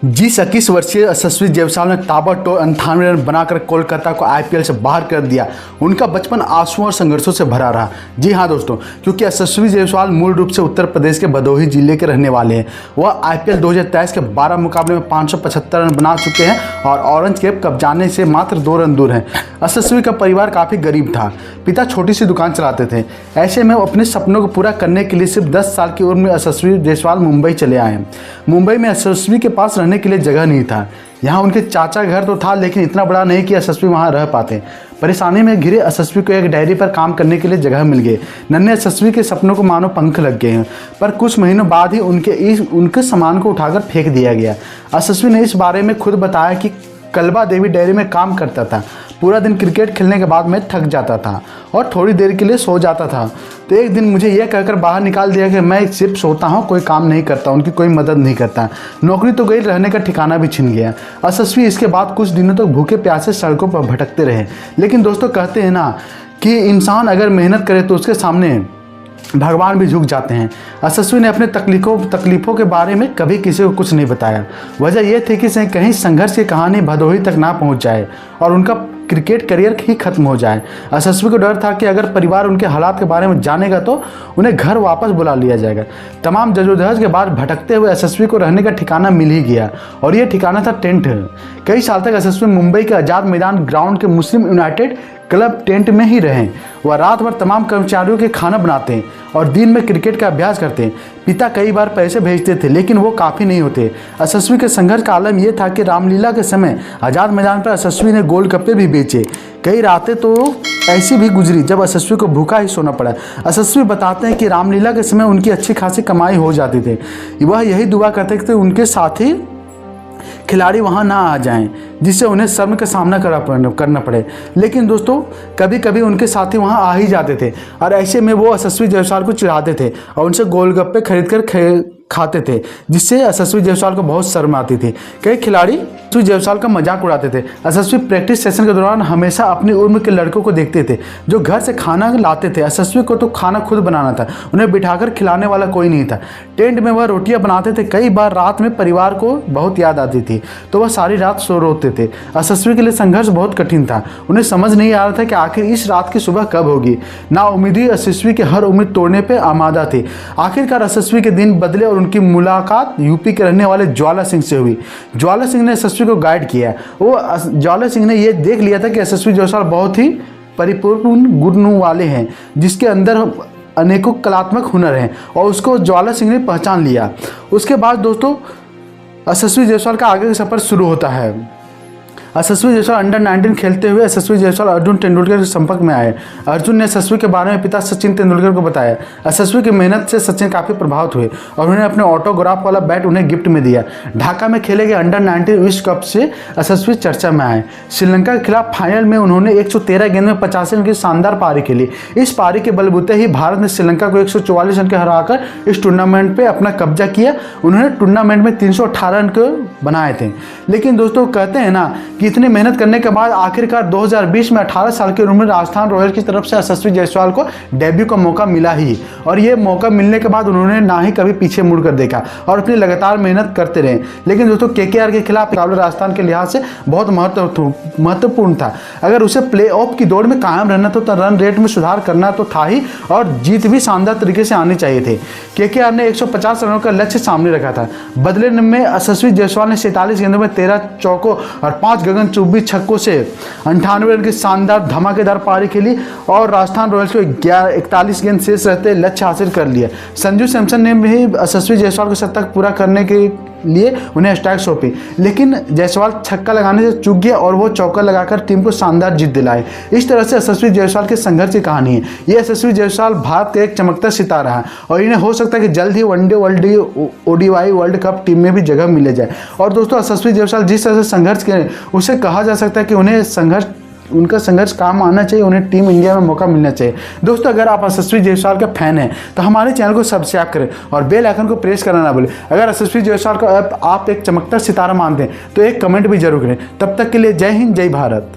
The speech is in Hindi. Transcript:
जी 21 वर्षीय यशस्वी जायसवाल ने ताबड़तोड़ 98 रन बनाकर कोलकाता को आईपीएल से बाहर कर दिया। उनका बचपन आंसुओं और संघर्षों से भरा रहा। जी हाँ दोस्तों, क्योंकि यशस्वी जायसवाल मूल रूप से उत्तर प्रदेश के भदोही जिले के रहने वाले हैं। वह आईपीएल 2023 के 12 मुकाबले में 575 रन बना चुके हैं और ऑरेंज कैप कब्जाने से मात्र 2 रन दूर हैं। यशस्वी का परिवार काफ़ी गरीब था। पिता छोटी सी दुकान चलाते थे। ऐसे में वो अपने सपनों को पूरा करने के लिए सिर्फ 10 साल की उम्र में यशस्वी जायसवाल मुंबई चले आए। मुंबई में यशस्वी के पास रहने के लिए जगह नहीं था। यहाँ उनके चाचा घर तो था, लेकिन इतना बड़ा नहीं कि यशस्वी वहाँ रह पाते। परेशानी में घिरे यशस्वी को एक डायरी पर काम करने के लिए जगह मिल गई। नन्हे यशस्वी के सपनों को मानो पंख लग गए हैं, पर कुछ महीनों बाद ही उनके सामान को उठाकर फेंक दिया गया। यशस्वी ने इस बारे में खुद बताया कि कलबा देवी डेयरी में काम करता था। पूरा दिन क्रिकेट खेलने के बाद मैं थक जाता था और थोड़ी देर के लिए सो जाता था। तो एक दिन मुझे यह कहकर बाहर निकाल दिया कि मैं सिर्फ सोता हूँ, कोई काम नहीं करता, उनकी कोई मदद नहीं करता। नौकरी तो गई, रहने का ठिकाना भी छिन गया। यशस्वी इसके बाद कुछ दिनों तक भूखे प्यासे सड़कों पर भटकते रहे। लेकिन दोस्तों, कहते हैं ना कि इंसान अगर मेहनत करे तो उसके सामने भगवान भी झुक जाते हैं। यशस्वी ने अपने तकलीफ़ों के बारे में कभी किसी को कुछ नहीं बताया। वजह यह थी कि कहीं संघर्ष की कहानी भदोही तक ना पहुंच जाए और उनका क्रिकेट करियर ही खत्म हो जाए। यशस्वी को डर था कि अगर परिवार उनके हालात के बारे में जानेगा तो उन्हें घर वापस बुला लिया जाएगा। तमाम जद्दोजहद के बाद भटकते हुए यशस्वी को रहने का ठिकाना मिल ही गया, और यह ठिकाना था टेंट। कई साल तक यशस्वी मुंबई के आज़ाद मैदान ग्राउंड के मुस्लिम यूनाइटेड क्लब टेंट में ही रहे। वह रात भर तमाम कर्मचारियों के खाना बनाते और दिन में क्रिकेट का अभ्यास करते। पिता कई बार पैसे भेजते थे, लेकिन वो काफ़ी नहीं होते। यशस्वी के संघर्ष का आलम यह था कि रामलीला के समय आज़ाद मैदान पर यशस्वी ने गोलगप्पे भी बेचे। कई रातें तो ऐसी भी गुजरी जब यशस्वी को भूखा ही सोना पड़ा। यशस्वी बताते हैं कि रामलीला के समय उनकी अच्छी खासी कमाई हो जाती थी। वह यही दुआ करते थे उनके साथी खिलाड़ी वहां ना आ जाएं, जिससे उन्हें शर्म का सामना करना पड़े। लेकिन दोस्तों, कभी कभी उनके साथी वहां आ ही जाते थे, और ऐसे में वो यशस्वी जायसवाल को चिढ़ाते थे और उनसे गोलगप्पे खरीद कर खाते थे, जिससे यशस्वी जायसवाल को बहुत शर्म आती थी। कई खिलाड़ी यशस्वी जायसवाल का मजाक उड़ाते थे। यशस्वी प्रैक्टिस सेशन के दौरान हमेशा अपनी उम्र के लड़कों को देखते थे जो घर से खाना लाते थे। यशस्वी को तो खाना खुद बनाना था, उन्हें बिठाकर खिलाने वाला कोई नहीं था। टेंट में वह रोटियां बनाते थे। कई बार रात में परिवार को बहुत याद आती थी तो वह सारी रात सो रोते थे। यशस्वी के लिए संघर्ष बहुत कठिन था। उन्हें समझ नहीं आ रहा था कि आखिर इस रात की सुबह कब होगी। नाउम्मीदी यशस्वी के हर उम्मीद तोड़ने पर आमादा थी। आखिरकार यशस्वी के दिन बदले और उनकी मुलाकात यूपी के रहने वाले ज्वाला सिंह से हुई। ज्वाला सिंह ने यशस्वी को गाइड किया। ज्वाला सिंह ने यह देख लिया था कि यशस्वी जायसवाल बहुत ही परिपूर्ण गुणों वाले हैं, जिसके अंदर अनेकों कलात्मक हुनर हैं, और उसको ज्वाला सिंह ने पहचान लिया। उसके बाद दोस्तों, यशस्वी जायसवाल का आगे का सफर शुरू होता है। यशस्वी जायसवाल अंडर 19 खेलते हुए यशस्वी जायसवाल अर्जुन तेंदुलकर के संपर्क में आए। अर्जुन ने यशस्वी के बारे में पिता सचिन तेंदुलकर को बताया। यशस्वी की मेहनत से सचिन काफ़ी प्रभावित हुए और उन्होंने अपने ऑटोग्राफ वाला बैट उन्हें गिफ्ट में दिया। ढाका में खेले गए अंडर 19 विश्व कप से यशस्वी चर्चा में आए। श्रीलंका के खिलाफ फाइनल में उन्होंने 113 गेंद में 85 रन की शानदार पारी खेली। इस पारी के बलबूते ही भारत ने श्रीलंका को 144 रन के हराकर इस टूर्नामेंट पर अपना कब्जा किया। उन्होंने टूर्नामेंट में 318 रन को बनाए थे। लेकिन दोस्तों, कहते हैं ना कि इतनी मेहनत करने के बाद आखिरकार 2020 में 18 साल की उम्र में राजस्थान रॉयल्स की तरफ से यशस्वी जायसवाल को डेब्यू का मौका मिला ही, और ये मौका मिलने के बाद उन्होंने ना ही कभी पीछे मुड़कर देखा और अपनी लगातार मेहनत करते रहे। लेकिन दोस्तों, केकेआर के खिलाफ मुकाबला राजस्थान के लिहाज से बहुत महत्वपूर्ण था। अगर उसे प्ले ऑफ की दौड़ में कायम रहना तो रन रेट में सुधार करना तो था ही, और जीत भी शानदार तरीके से आनी चाहिए थे। केकेआर ने 150 रनों का लक्ष्य सामने रखा था। बदले में यशस्वी जायसवाल ने 47 गेंदों में 13 चौकों और 5 गगन 24 छक्कों से 98 रन की शानदार धमाकेदार पारी खेली और राजस्थान रॉयल्स को 41 गेंद शेष रहते लक्ष्य हासिल कर लिया। संजू सैमसन ने भी यशस्वी जायसवाल को शतक पूरा करने के लिए उन्हें स्ट्राइक सौंपी, लेकिन जायसवाल छक्का लगाने से चूक गया और वो चौका लगाकर टीम को शानदार जीत दिलाए। इस तरह से यशस्वी जायसवाल के संघर्ष की कहानी है। ये यशस्वी जायसवाल भारत का एक चमकता सितारा है और इन्हें हो सकता है कि जल्द ही one day ODI world cup team में भी जगह मिले जाए। और दोस्तों, यशस्वी जायसवाल जिस तरह से संघर्ष करें, उसे कहा जा सकता है कि उनका संघर्ष काम आना चाहिए, उन्हें टीम इंडिया में मौका मिलना चाहिए। दोस्तों, अगर आप यशस्वी जायसवाल का फैन हैं तो हमारे चैनल को सब्सक्राइब करें और बेल आइकन को प्रेस करना ना भूलें। अगर यशस्वी जायसवाल को आप एक चमकता सितारा मानते हैं तो एक कमेंट भी जरूर करें। तब तक के लिए जय हिंद, जय भारत।